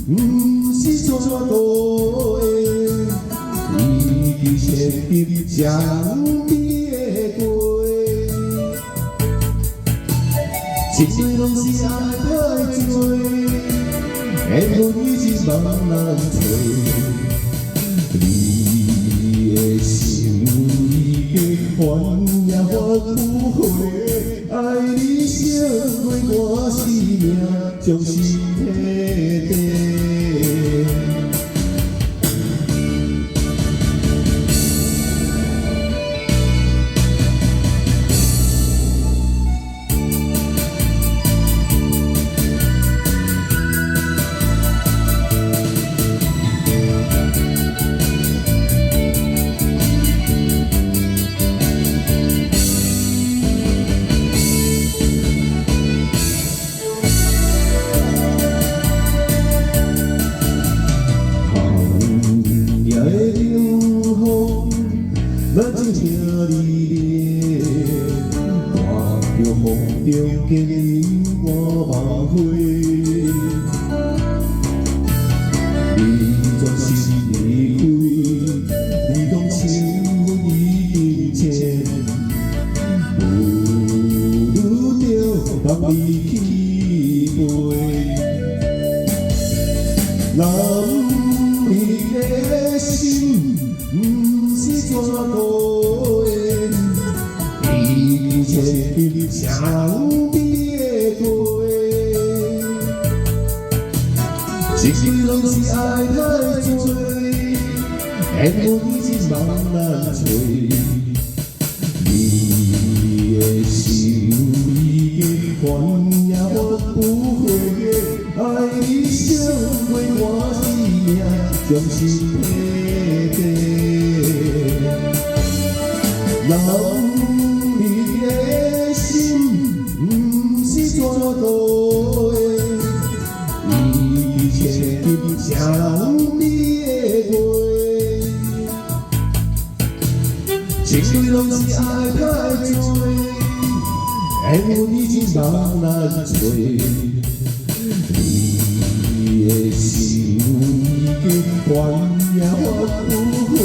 不是怎度的，伊伫千金江边的街，一切拢是爱太多，缘分已经茫难找。 你的心已经翻也翻不回，爱你胜过我生命，将心体地。咱就听你念，看着风中坚定我梦回。你转身离开，你讲情分已经浅，不如着放你去飞。男儿的心。 不是怎度的，伊千金江边的街，一切拢是爱太多，缘分已经茫难找。你的心已经翻也翻不回，爱你胜过我生命，将心体地。 男儿的心不是怎度的，伊千金江边的街，一切拢是爱太多，缘分已经茫难找。你的心已经翻也翻不回。